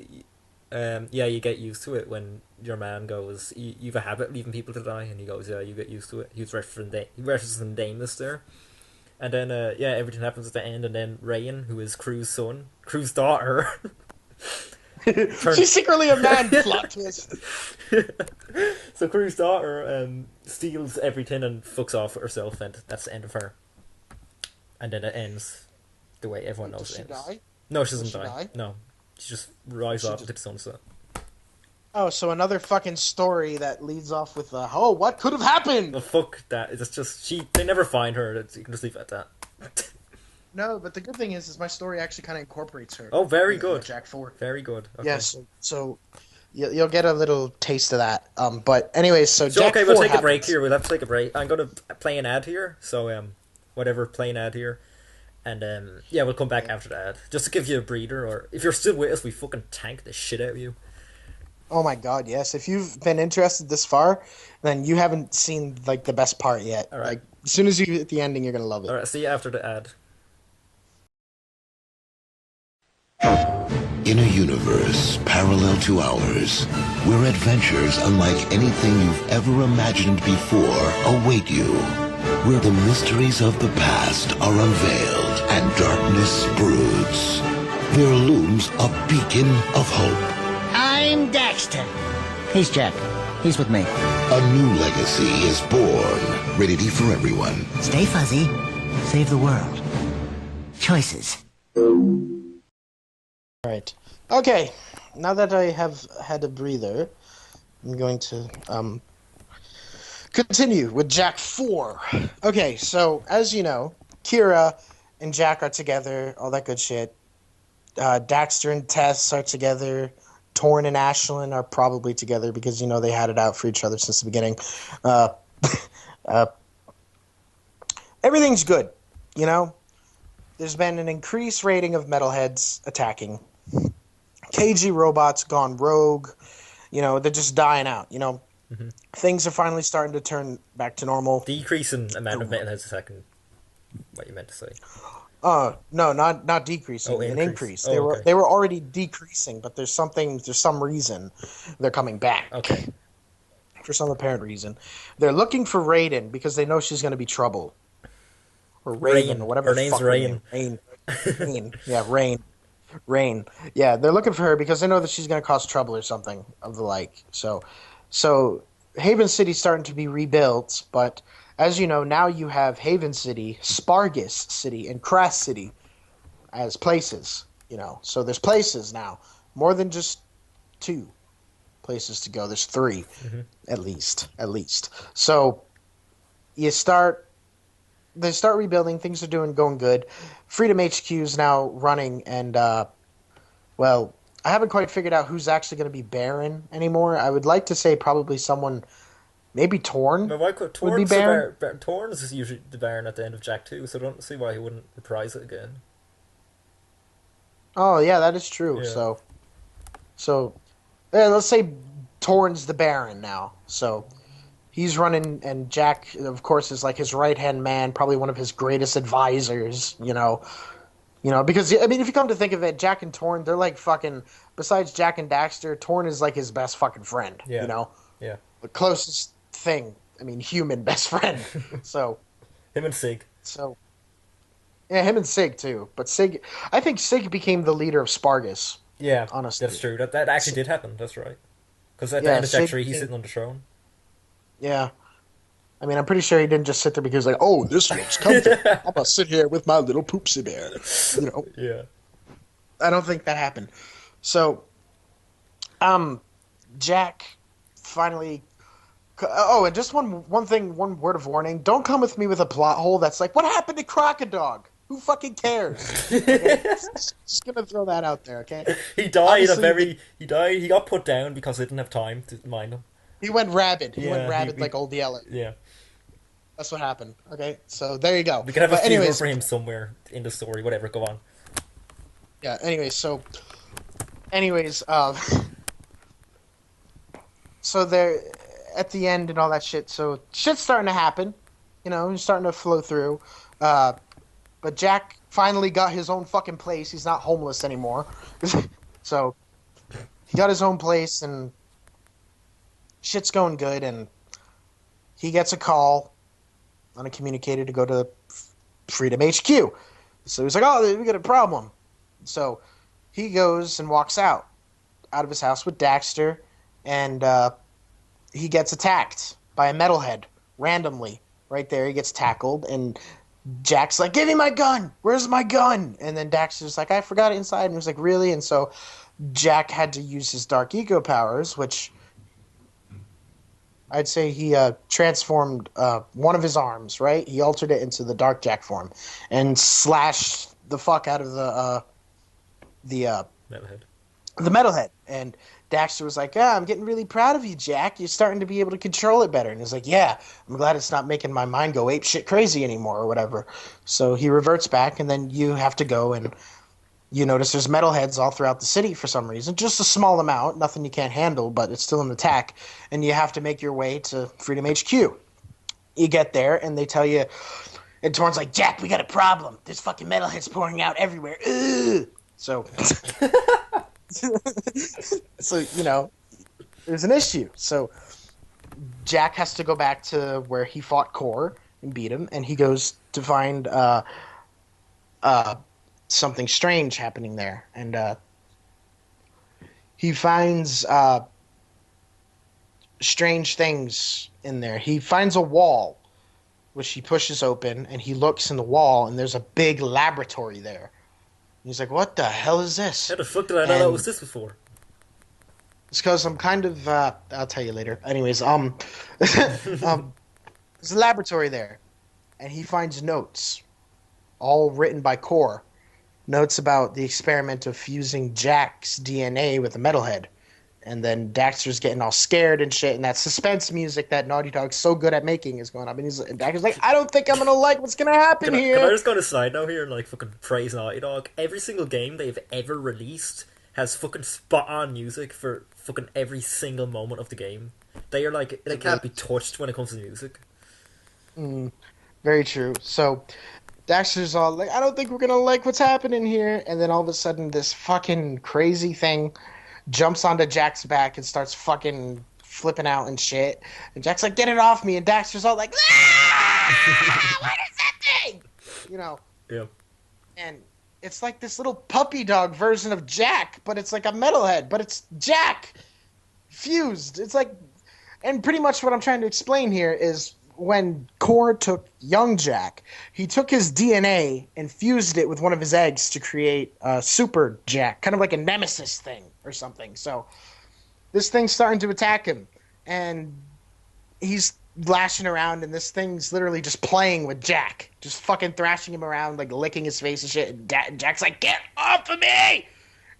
Yeah, you get used to it when your man goes, you've a habit of leaving people to die, and he goes, yeah, you get used to it. He was referencing Damus there. And then, yeah, everything happens at the end, and then Rayan, who is Crew's daughter, She's secretly a man. Plot twist. so Crew's daughter steals everything and fucks off with herself, and that's the end of her. And then it ends the way everyone knows Does it she ends. die? No, she Does doesn't she die. die? No, she just rises She off just... into the sunset. Oh, so another fucking story that leads off with oh, what could have happened? Well, fuck that. It's just they never find her. You can just leave it at that. No, but the good thing is my story actually kind of incorporates her. Oh, very in good. Jack 4. Very good. Okay. Yes, so you'll get a little taste of that. But anyways, so So Jack okay, 4 we'll take happens. a break here. We'll have to take a break. I'm gonna play an ad here. So whatever, play an ad here, and yeah, we'll come back after the ad just to give you a breather. Or if you're still with us, we fucking tank the shit out of you. Oh my god, yes. If you've been interested this far, then you haven't seen like the best part yet. All right. Like as soon as you hit the ending, you're gonna love it. All right, see you after the ad. In a universe parallel to ours, where adventures unlike anything you've ever imagined before await you, where the mysteries of the past are unveiled and darkness broods, there looms a beacon of hope. I'm Daxter. He's Jack. He's with me. A new legacy is born, ready for everyone. Stay fuzzy. Save the world. Choices. Right. Okay. Now that I have had a breather, I'm going to continue with Jack 4. Okay, so as you know, Kira and Jack are together, all that good shit. Daxter and Tess are together. Torn and Ashlyn are probably together because, you know, they had it out for each other since the beginning. Everything's good, you know? There's been an increased rating of metalheads attacking. KG robots gone rogue. You know, they're just dying out, you know? Mm-hmm. Things are finally starting to turn back to normal. Decreasing amount of metalheads a second. What you meant to say? No, not decreasing. Oh, an increase. Oh, okay. They were already decreasing, but there's some reason they're coming back. Okay. For some apparent reason. They're looking for Raiden because they know she's going to be trouble. Or Raven, or whatever. Her name's Rain. Rain. Yeah, Rain. Yeah, they're looking for her because they know that she's going to cause trouble or something of the like. So Haven City's starting to be rebuilt, but as you know, now you have Haven City, Spargus City, and Crass City as places, you know. So there's places now. More than just 2 places to go. There's 3, at least. So they start rebuilding. Things are going good. Freedom HQ is now running, and well, I haven't quite figured out who's actually going to be Baron anymore. I would like to say probably someone, maybe Torn. But why could would be Baron? Torn is usually the Baron at the end of Jack 2, so I don't see why he wouldn't reprise it again. Oh yeah, that is true. Yeah. So let's say Torn's the Baron now. So he's running, and Jack, of course, is like his right-hand man, probably one of his greatest advisors, you know. You know, because I mean, if you come to think of it, Jack and Torn, they're like fucking. Besides Jack and Daxter, Torn is like his best fucking friend. Yeah. You know, Yeah. the closest thing. I mean, human best friend. So. Him and Sig. So. Yeah, him and Sig too. But Sig, I think Sig became the leader of Spargus. Yeah, honestly, that's true. That actually did happen. That's right. Because at the Yeah, end of Jack Sig 3, he's became- sitting on the throne. Yeah. I mean, I'm pretty sure he didn't just sit there because like, oh, this looks comfortable. I'm gonna sit here with my little poopsie bear. You know. Yeah. I don't think that happened. So, Jack finally. Oh, and just one thing, one word of warning: don't come with me with a plot hole that's like, what happened to Crocodog? Who fucking cares? Okay? Just gonna throw that out there, okay? He died Obviously, He died. He got put down because they didn't have time to mind him. He went rabid. He Yeah, went rabid he- like Old Yeller. Yeah. That's what happened. Okay, so there you go. We could have a But funeral anyways, for him somewhere in the story. Whatever. Go on. yeah. Anyways, so they're at the end and all that shit. So shit's starting to happen. You know, he's starting to flow through. But Jack finally got his own fucking place. He's not homeless anymore. So he got his own place and shit's going good. And he gets a call on a communicator to go to Freedom HQ. So he's like, oh, we got a problem. So he goes and walks out of his house with Daxter, and he gets attacked by a metalhead randomly. Right there, he gets tackled, and Jack's like, give me my gun! Where's my gun? And then Daxter's like, I forgot it inside. And he was like, really? And so Jack had to use his dark ego powers, which I'd say he transformed one of his arms, right? He altered it into the Dark Jack form and slashed the fuck out of Metalhead. the metalhead. And Daxter was like, yeah, I'm getting really proud of you, Jack. You're starting to be able to control it better. And he's like, yeah, I'm glad it's not making my mind go ape shit crazy anymore or whatever. So he reverts back, and then you have to go and you notice there's metalheads all throughout the city for some reason. Just a small amount, nothing you can't handle, but it's still an attack. And you have to make your way to Freedom HQ. You get there, and they tell you, and Torn's like, Jack, we got a problem. There's fucking metalheads pouring out everywhere. Ugh. So, so, you know, there's an issue. So Jack has to go back to where he fought Core and beat him, and he goes to find something strange happening there. And he finds strange things in there. He finds a wall, which he pushes open, and he looks in the wall, and there's a big laboratory there. He's like, what the hell is this? How the fuck did I not know it was this before? It's because I'm kind of, I'll tell you later. Anyways, there's a laboratory there, and he finds notes, all written by Core. Notes about the experiment of fusing Jack's DNA with a metalhead. And then Daxter's getting all scared and shit, and that suspense music that Naughty Dog's so good at making is going up. And Daxter's like, I don't think I'm going to like what's going to happen here. Can I just go on a side note here and like fucking praise Naughty Dog? Every single game they've ever released has fucking spot on music for fucking every single moment of the game. They are like, they can't be touched when it comes to music. Very true. So Daxter's all like, I don't think we're going to like what's happening here. And then all of a sudden this fucking crazy thing jumps onto Jack's back and starts fucking flipping out and shit. And Jack's like, get it off me. And Daxter's all like, ah! What is that thing? You know. Yeah. And it's like this little puppy dog version of Jack, but it's like a metalhead, but it's Jack fused. It's like, and pretty much what I'm trying to explain here is when Core took young Jack, he took his DNA and fused it with one of his eggs to create Super Jack, kind of like a nemesis thing or something. So this thing's starting to attack him, and he's lashing around, and this thing's literally just playing with Jack, just fucking thrashing him around, like licking his face and shit. And Jack's like, get off of me!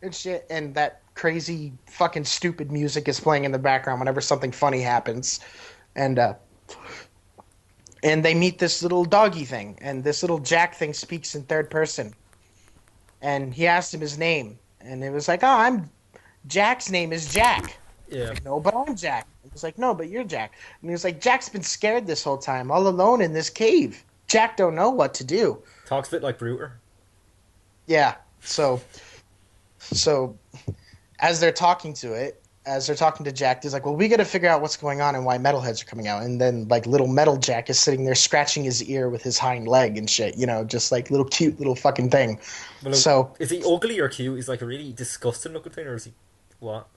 And shit, and that crazy fucking stupid music is playing in the background whenever something funny happens. And they meet this little doggy thing, and this little Jack thing speaks in third person. And he asked him his name, and it was like, oh, Jack's name is Jack. Yeah. Like, no, but I'm Jack. He was like, no, but you're Jack. And he was like, Jack's been scared this whole time, all alone in this cave. Jack don't know what to do. Talks a bit like Bruter. Yeah. So as they're talking to it, as they're talking to Jack, he's like, "Well, we got to figure out what's going on and why metalheads are coming out." And then like little Metal Jack is sitting there scratching his ear with his hind leg and shit, just like little cute little fucking thing. Well, So is he ugly or cute? He's like a really disgusting looking thing, or is he what?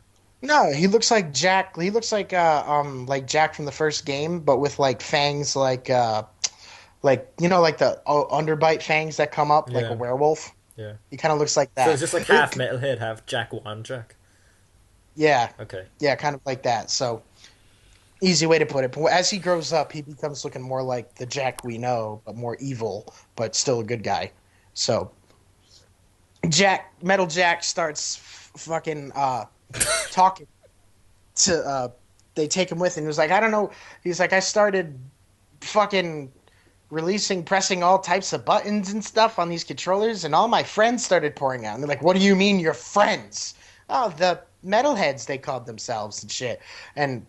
no, he looks like Jack. He looks like Jack from the first game, but with like fangs like the underbite fangs that come up like a Yeah, werewolf. yeah. He kind of looks like So that. it's just like half metalhead, half Jack one Jack. Yeah, Okay. yeah, kind of like that. So easy way to put it. But as he grows up, he becomes looking more like the Jack we know, but more evil, but still a good guy. So Metal Jack starts fucking talking to. They take him with, and he was like, I don't know. He's like, I started fucking pressing all types of buttons and stuff on these controllers, and all my friends started pouring out. And they're like, "What do you mean, your friends?" "Oh, the metalheads," they called themselves and shit. And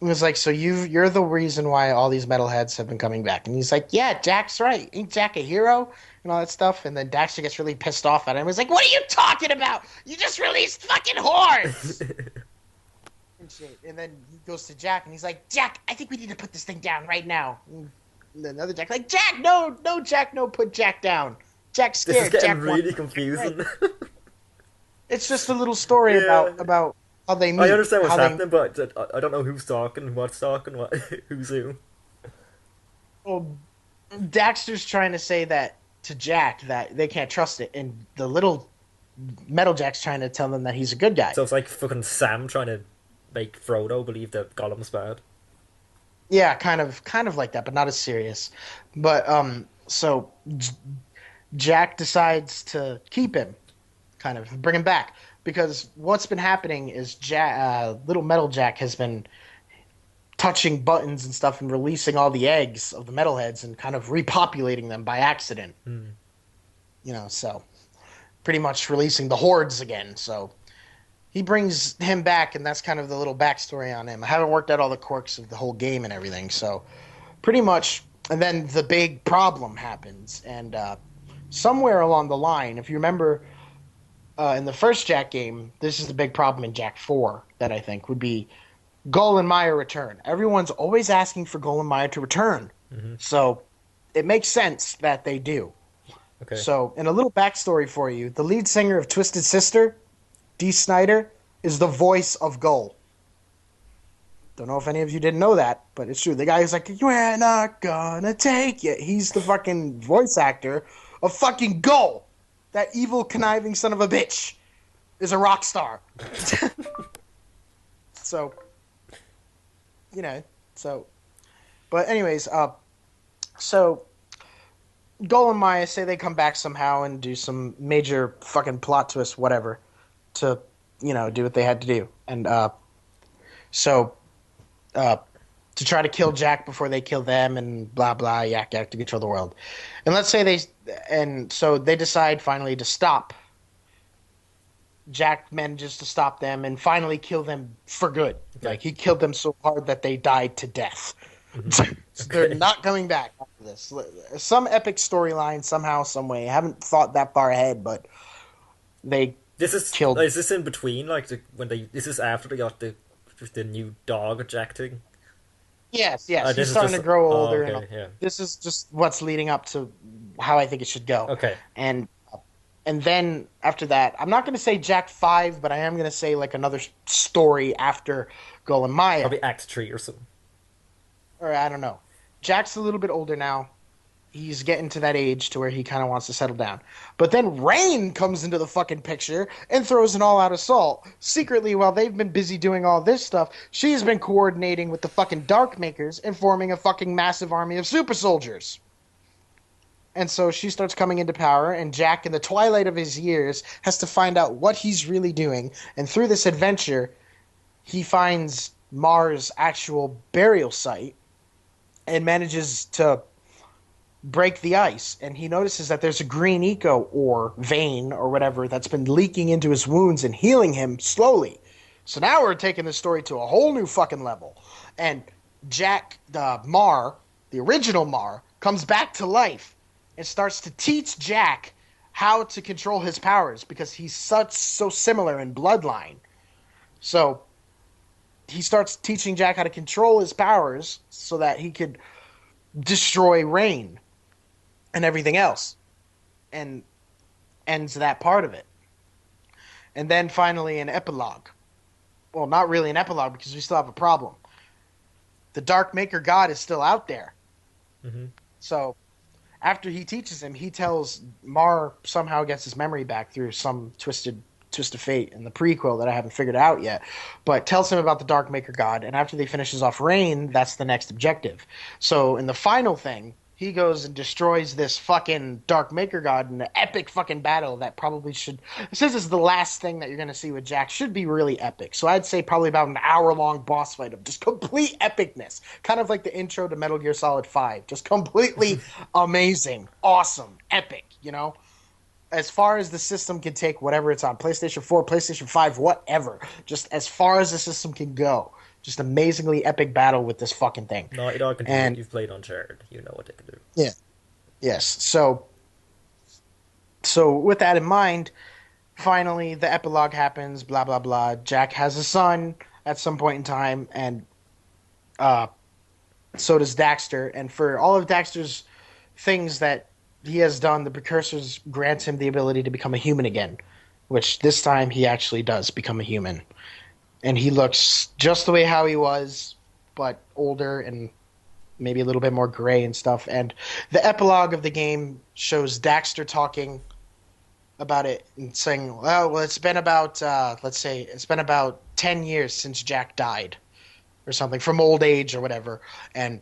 it was like, "So you're the reason why all these metalheads have been coming back." And he's like, "Yeah, Jack's right. Ain't Jack a hero?" And all that stuff. And then Daxter gets really pissed off at him. He's like, "What are you talking about? You just released fucking hordes!" and shit. And then he goes to Jack, and he's like, "Jack, I think we need to put this thing down right now." And the other Jack, like, "Jack, no, no, Jack, no, put Jack down. Jack's This is scared. getting Jack really wants-" confusing. It's just a little story Yeah. about how they meet. I understand what's how they happening, but I don't know who's talking, what's talking, what, who's who. Well, Daxter's trying to say that to Jack that they can't trust it, and the little Metal Jack's trying to tell them that he's a good guy. So it's like fucking Sam trying to make Frodo believe that Gollum's bad. Yeah, kind of like that, but not as serious. But so Jack decides to keep him, kind of bring him back, because what's been happening is little Metal Jack has been touching buttons and stuff and releasing all the eggs of the metalheads and kind of repopulating them by accident. So pretty much releasing the hordes again. So he brings him back, and that's kind of the little backstory on him. I haven't worked out all the quirks of the whole game and everything, so pretty much. And then the big problem happens, and somewhere along the line, if you remember, in the first Jack game, this is the big problem in Jack 4 that I think would be Gull and Maya return. Everyone's always asking for Gull and Maya to return, so it makes sense that they do. Okay. So, in a little backstory for you, the lead singer of Twisted Sister, Dee Snider, is the voice of Gull. Don't know if any of you didn't know that, but it's true. The guy who's like, "We're not gonna take it." He's the fucking voice actor of fucking Gull. That evil, conniving son of a bitch is a rock star. So, but anyways, so Gull and Maya say they come back somehow and do some major fucking plot twist, whatever, to, do what they had to do. And to try to kill Jack before they kill them and blah, blah, yak, yak, to control the world. And let's say so they decide finally to stop. Jack manages to stop them and finally kill them for good. Okay. Like, he killed them so hard that they died to death. So they're not coming back after this. Some epic storyline somehow, some way. I haven't thought that far ahead, but they killed. Is this in between? Like this is after they got the new dog Jack thing? Yes. This He's is starting just- to grow oh, older. okay, and yeah. This is just what's leading up to how I think it should go. Okay. And then after that, I'm not going to say Jack 5, but I am going to say like another story after Gull and Maya. Probably Act 3 or something. Or I don't know. Jack's a little bit older now. He's getting to that age to where he kind of wants to settle down. But then Rain comes into the fucking picture and throws an all-out assault. Secretly, while they've been busy doing all this stuff, she's been coordinating with the fucking Darkmakers and forming a fucking massive army of super soldiers. And so she starts coming into power, and Jack, in the twilight of his years, has to find out what he's really doing. And through this adventure, he finds Mars' actual burial site and manages to break the ice. And he notices that there's a green eco or vein or whatever that's been leaking into his wounds and healing him slowly. So now we're taking the story to a whole new fucking level. And Jack, the original Mar, comes back to life and starts to teach Jack how to control his powers because he's so similar in bloodline. So he starts teaching Jack how to control his powers so that he could destroy Rain and everything else, and ends that part of it. And then finally an epilogue. Well, not really an epilogue because we still have a problem. The Dark Maker God is still out there. Mm-hmm. So after he teaches him, he tells Mar somehow gets his memory back through some twisted of fate in the prequel that I haven't figured out yet, but tells him about the Dark Maker God, and after they finishes off Rain, that's the next objective. So in the final thing, he goes and destroys this fucking Dark Maker God in an epic fucking battle that probably should, since it's the last thing that you're going to see with Jack, should be really epic. So I'd say probably about an hour-long boss fight of just complete epicness. Kind of like the intro to Metal Gear Solid 5. Just completely amazing, awesome, epic, you know? As far as the system can take whatever it's on, PlayStation 4, PlayStation 5, whatever. Just as far as the system can go. Just amazingly epic battle with this fucking thing. No, it all can do it. You've played Uncharted. You know what they can do. Yeah. Yes. So with that in mind, finally the epilogue happens, blah, blah, blah. Jack has a son at some point in time, and so does Daxter. And for all of Daxter's things that he has done, the precursors grants him the ability to become a human again, which this time he actually does become a human. And he looks just the way how he was, but older and maybe a little bit more gray and stuff. And the epilogue of the game shows Daxter talking about it and saying, well, it's been about, let's say, it's been about 10 years since Jack died or something, from old age or whatever. And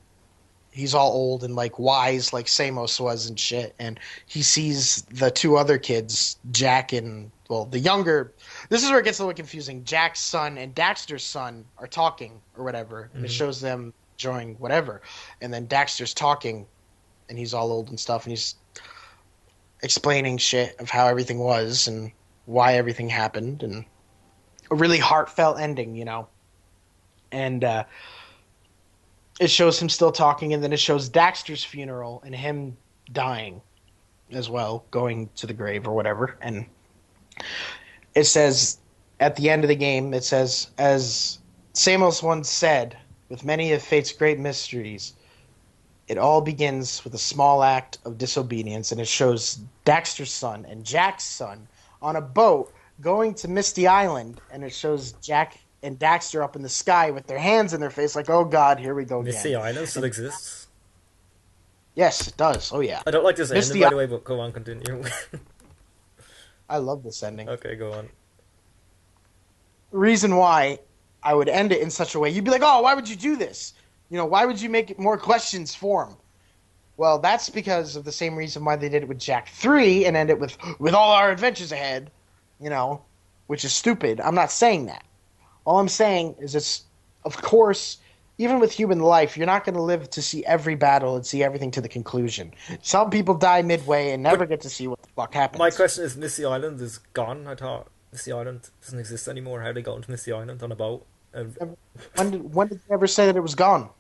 he's all old and like wise like Samos was and shit, and he sees the two other kids, Jack and, well, the younger, this is where it gets a little confusing, Jack's son and Daxter's son are talking or whatever, and it shows them enjoying whatever, and then Daxter's talking and he's all old and stuff, and he's explaining shit of how everything was and why everything happened, and a really heartfelt ending, you know. And it shows him still talking, and then it shows Daxter's funeral and him dying as well, going to the grave or whatever. And it says, at the end of the game, it says, as Samos once said, with many of fate's great mysteries, it all begins with a small act of disobedience. And it shows Daxter's son and Jack's son on a boat going to Misty Island, and it shows Jack and Daxter up in the sky with their hands in their face like, oh god, here we go again. Misty Island still exists? Yes, it does. Oh yeah. I don't like this ending, by the way, but go on, continue. I love this ending. Okay, go on. Reason why I would end it in such a way, you'd be like, oh, why would you do this? You know, why would you make more questions for him? Well, that's because of the same reason why they did it with Jak 3 and end it with all our adventures ahead, you know, which is stupid. I'm not saying that. All I'm saying is it's, of course, even with human life, you're not going to live to see every battle and see everything to the conclusion. Some people die midway and never get to see what the fuck happens. My question is, Misty Island is gone. I thought Misty Island doesn't exist anymore. How do they go into Misty Island on a boat? When did they ever say that it was gone?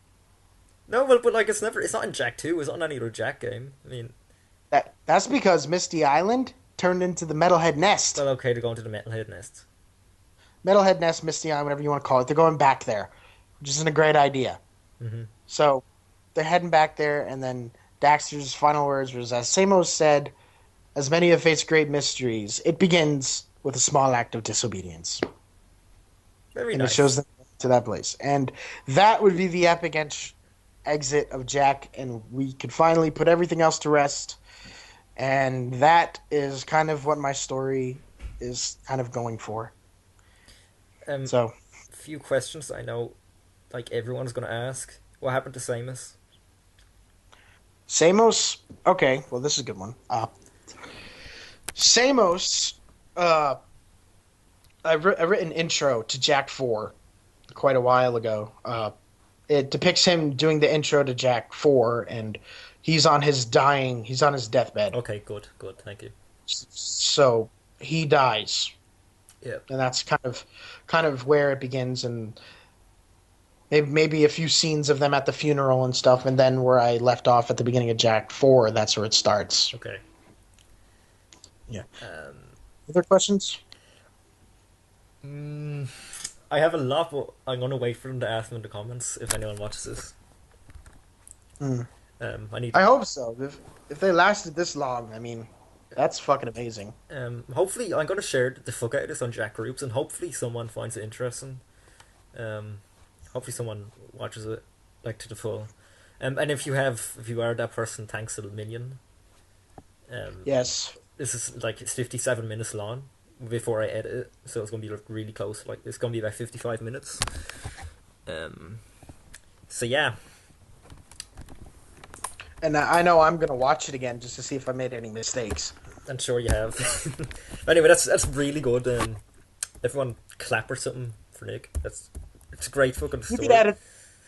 No, but like it's not in Jak 2. It's not in any other Jak game. I mean, that's because Misty Island turned into the Metalhead Nest. Well, okay, they're going to the Metalhead Nest. Metalhead Nest, Misty Island, whatever you want to call it. They're going back there, which isn't a great idea. Mm-hmm. So they're heading back there, and then Daxter's final words was, as Samos said, as many of fate's great mysteries, it begins with a small act of disobedience. Very and nice. It shows them to that place. And that would be the epic exit of Jak, and we could finally put everything else to rest. And that is kind of what my story is kind of going for. So, a few questions I know, like everyone's going to ask. What happened to Samos? Samos, okay, well this is a good one. Samos, I wrote an intro to Jak 4 quite a while ago. It depicts him doing the intro to Jak 4, and he's on his deathbed. Okay, good, thank you. So he dies. Yeah, and that's kind of where it begins, and maybe a few scenes of them at the funeral and stuff, and then where I left off at the beginning of Jak 4, that's where it starts. Okay. Yeah. Other questions? I have a lot, but I'm gonna wait for them to ask them in the comments if anyone watches this. Hmm. I need. I hope so. If they lasted this long, I mean, that's fucking amazing. Hopefully, I'm gonna share the fuck out of this on Jack groups, and hopefully, someone finds it interesting. Um, Hopefully, someone watches it like to the full. And if you are that person, thanks a million. Um, Yes. this is like it's 57 minutes long before I edit it, so it's gonna be like really close. Like it's gonna be about 55 minutes. Um, so yeah, And I know I'm gonna watch it again just to see if I made any mistakes. I'm sure you have. Anyway, that's really good. Everyone clap or something for Nick. It's a great fucking You story. could edit.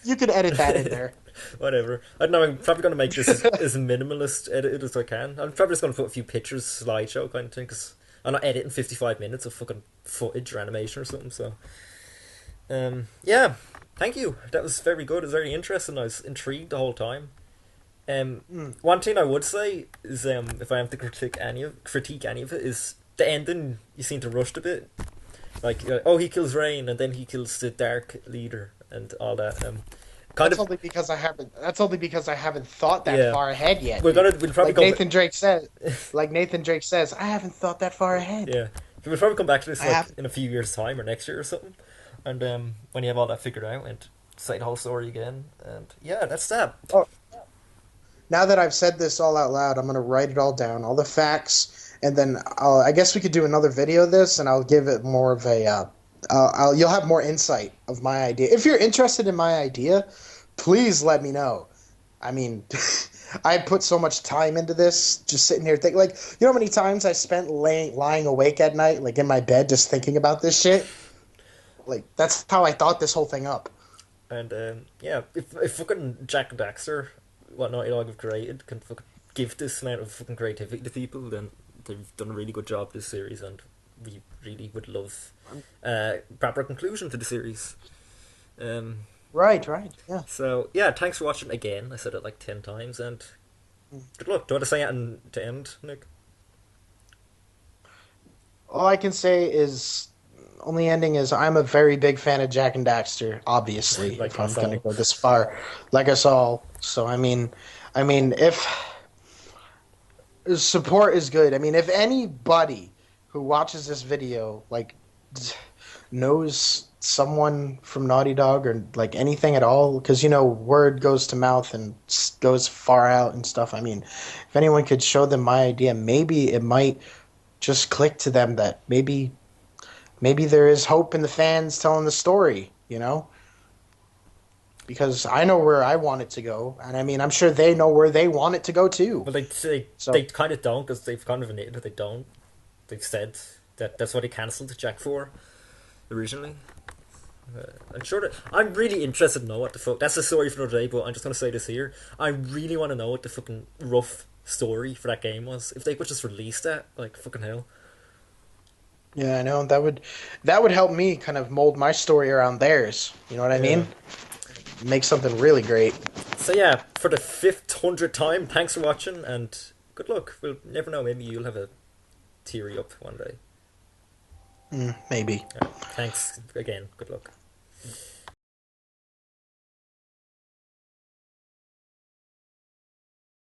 You could edit that in there. Whatever. I don't know. I'm probably gonna make this as minimalist edited as I can. I'm probably just gonna put a few pictures, slideshow kind of thing, because I'm not editing 55 minutes of fucking footage or animation or something. So, yeah. Thank you. That was very good. It was very interesting. I was intrigued the whole time. One thing I would say is, if I have to critique any of it, is the ending. You seem to rushed a bit. Like, oh, he kills Rain, and then he kills the Dark Leader, and all that. Kind That's of. only because I haven't. That's only because I haven't thought that Yeah. far ahead yet. We'll probably Like go. Nathan Drake says. Like Nathan Drake says, I haven't thought that far ahead. Yeah, we'll probably come back to this I like have- in a few years' time or next year or something, and when you have all that figured out and say the whole story again, and yeah, that's that. Oh, now that I've said this all out loud, I'm gonna write it all down, all the facts, and then I guess we could do another video of this, and I'll give it more of a. You'll have more insight of my idea. If you're interested in my idea, please let me know. I mean, I put so much time into this, just sitting here thinking. Like, you know how many times I spent lying awake at night, like in my bed, just thinking about this shit. Like, that's how I thought this whole thing up. And yeah, if fucking Jak and Daxter, what Naughty Dog have created, can fucking give this amount of fucking creativity to people, then they've done a really good job this series, and we really would love proper conclusion to the series. Right, yeah. So yeah, thanks for watching again. I said it like 10 times, and good luck. Do you want to say anything to end, Nick? All I can say is, only ending is, I'm a very big fan of Jak and Daxter, obviously, Like if I'm us going to all. go this far. Like us all. So, I mean, if support is good. I mean, if anybody who watches this video, like, knows someone from Naughty Dog or, like, anything at all, because, you know, word goes to mouth and goes far out and stuff. I mean, if anyone could show them my idea, maybe it might just click to them that maybe there is hope in the fans telling the story, you know? Because I know where I want it to go, and I mean, I'm sure they know where they want it to go too. Well, they kind of don't, because they've kind of admitted that they don't. They've said that that's why they cancelled Jak 4 originally. I'm really interested to know what the fuck. That's a story for another day, but I'm just gonna say this here. I really want to know what the fucking rough story for that game was. If they could just release that, like, fucking hell. Yeah, I know that would help me kind of mold my story around theirs. You know what I mean? Make something really great. So yeah, for the 500th time, thanks for watching, and good luck. We'll never know. Maybe you'll have a teary up one day. Maybe. Yeah, thanks again. Good luck.